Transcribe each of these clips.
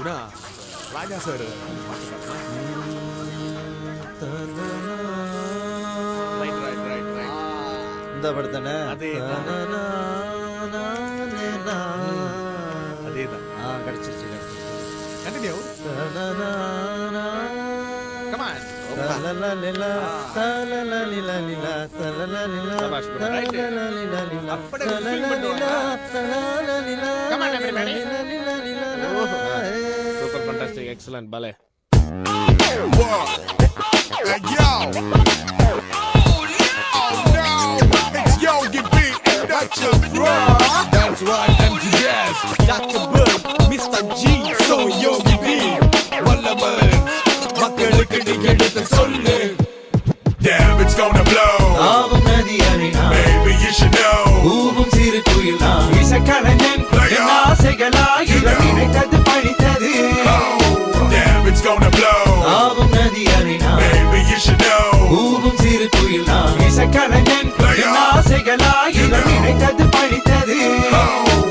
குணா ராஜா sir இந்த படத்தானே அதேதான் கிடைச்சிருச்சு continue come on Super fantastic, excellent ballet. Hey yo! Oh no! It's Yogi B and Dr. Bro. That's right, MTS, Dr. Bird, Mr. G, so Yogi B. Wallaban, மக்களுக்கு நீ எடுத்து சொல்லு. Damn, it's gonna blow. Baby, you should know. Damn, it's gonna blow. Baby, you should know.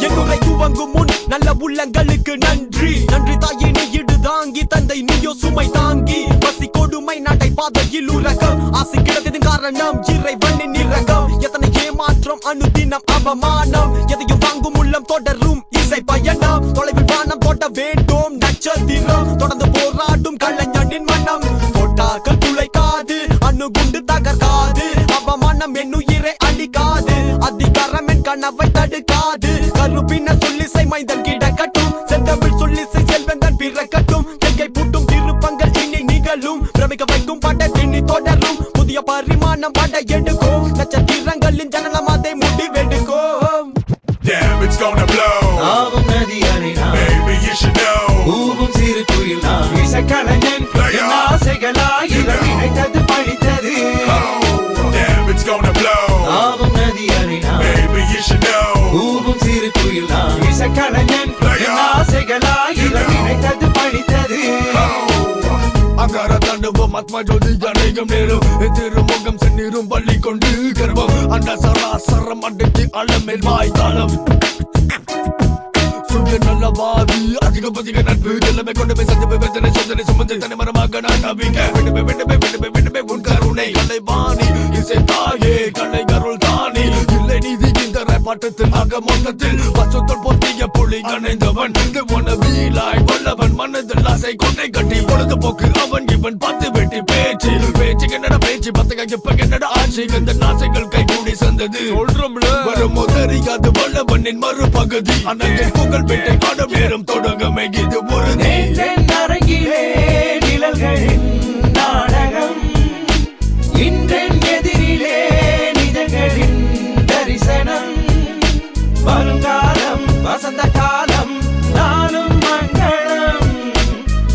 என்னுடைய துவங்கும் முன் நல்ல உள்ளங்களுக்கு நன்றி நன்றி தாயே நீ இடு தாங்கி தந்தை நீயோ சுமை தாங்கி பசி கொடுமை நடை பாதையில் உலகம் ஆசை கிடந்தது காரணம் இறைவனின் இரக்கம் எத்தனை ஏமாற்றம் அனுதினம் அவமானம் எதையும் வாங்கும் உள்ளம் தொடரும் இசை பயணம் தொலைவில் வானம் தொட்ட வேண்டும் நட்சத்திரம் தொடர்ந்து போராடும் கலைஞனின் மனம் தொட்டாக்கள் துளைக்காது அணுகுண்டு தகர்க்காது அவமானம் என்னுயிரை அழிக்காது அதிகாரம் என் கனவை தடுக்காது கருப்பின சொல்லிசை மைந்தன் கிடக்கட்டும் செந்தமிழ் சொல்லிசை செல்வந்தன் பிறக்கட்டும் கையை பூட்டும் திருப்பங்கள் இனி நிகழும் பிரமிக்க வைக்கும் படத்தினி தொடரும் புதிய பரிமாணம் பட எடுக்கும் நட்சத்திரங்களின் ஜனனம் அதை முடிவெடுக்கும். Damn, it's gonna blow. Baby, you should know. Damn, it's gonna blow. Baby, you should know. அங்கார தாண்டவம் ஆத்மா ஜோதி அநேகம் நேரம் திருமுகம் செந்நீரும் பள்ளி கொண்டு கர்வம் அந்த சராசரம் அடக்கி அளமேல் வாய்த்தாளம் சுய நல்லவாதி அதிக பதிக நட்பு எல்லாமே கொண்டு போய் சந்திப்பு வேதனை சோதனை சுமந்து தனி மரமாக நான் நம்பிக்க விடுமே உன் கருணை கலைவாணி இசை தாயே கலை கருள் தானி இல்லை நீதி இந்த பாட்டத்தில் ஆக மொத்தத்தில் பசுத்தல் பொத்திய புலி கணைந்தவன் வீலாய் வல்லவன் மனதில் ஆசை கொண்டை கட்டி பொழுதுபோக்கு அவன் இவன் பத்து வெட்டி பேச்சு என்னடா பேச்சு பத்தக இப்ப என்னடா ஆட்சி இந்த நாசைகள் கை கூடி சந்தது வரும் தெரியாது வல்லவனின் மறுபகுதி அண்ணன் புகழ் பெட்டை காடும் நேரம் தொடங்கமே இது ஒரு நிழல்களின் நாடகம் இன்றென் எதிரிலே நிஜங்களின் தரிசனம் வருங்காலம் வசந்த காலம் நாளும் மங்களம்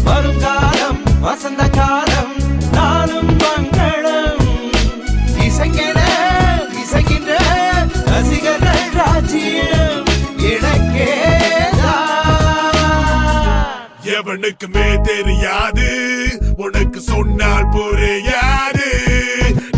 வருங்காலம் வசந்த காலம் நாளும் மங்களம் இசைக்கின்ற ரசிகர்கள் ராஜ்யம் எவனுக்குமே தெரியாது உனக்கு சொன்னால் புரியாது.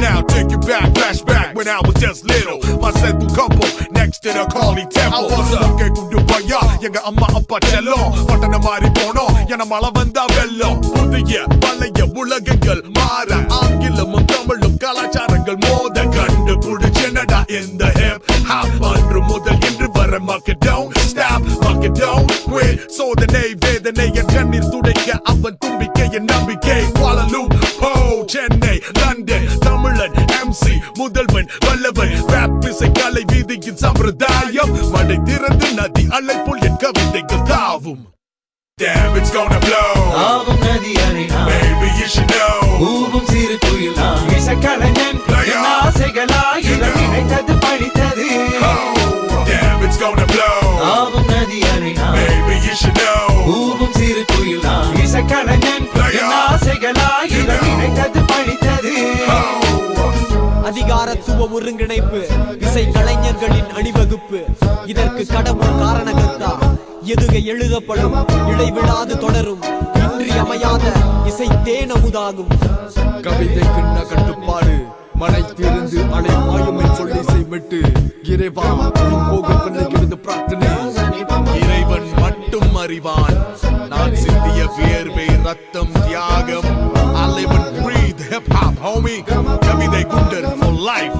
Now take you back, flashback when I was just little. My central couple next to the Kali temple. Okay, kundu paya, எங்க அம்மா அப்பா செல்லம் பட்டண மாறி போனோம் என மழை வந்தா வெள்ளம். புதிய பழைய உலகங்கள் மாற ஆங்கிலமும் தமிழும் கலாச்சாரங்கள் மோத கண்டுபிடிச்சனடா இந்த ஹிப் ஹாப் அன்று முதல் இன்று வர மக்கள் don't stop மக்கள் don't quit. சோதனை வேதனை என் கண்ணீர் துடைக்க அவன் தும்பிக்கை என் நம்பிக்கை. Kuala-Lumpur, சென்னை, லண்டன், தமிழன் MC முதல்வன் வல்லவன் rap இசை கலை வீதியின் சம்பிரதாயம் மடை திறந்து நதி அலை போல் என் கவிதைகள் தாவும். Damn, it's gonna blow. Baby, you should know. Damn, it's gonna blow. Baby, you should know. அதிகாரத்துவ ஒருங்கிணைப்பு இசை கலைஞர்களின் அணிவகுப்பு இதற்கு கடவுள் காரணகர்த்தா எதுகை எழுதப்படும் இடைவிடாது தொடரும் இன்றியமையாத இசை தேனமுதாகும். கவிதைக்குன்ன கட்டுப்பாடு மனை திருந்து அலை மாயுமை சொல்லி செய்மிட்டு இறைவா போகும் பிள்ளைக்கு பிரார்த்தனை இறைவன் மட்டும் அறிவான் நான் Vierve, Rattam, Tyagam. I live and breathe hip hop, homie. Kavide Gundar for life.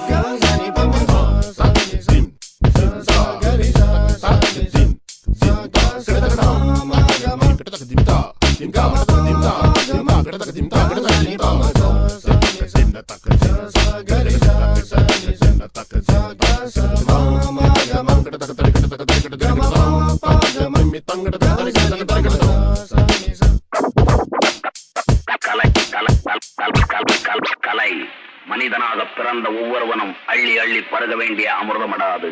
கலை மனிதனாக பிறந்த ஒவ்வொருவனும் அள்ளி அள்ளி பருக வேண்டிய அமிர்தமடாது.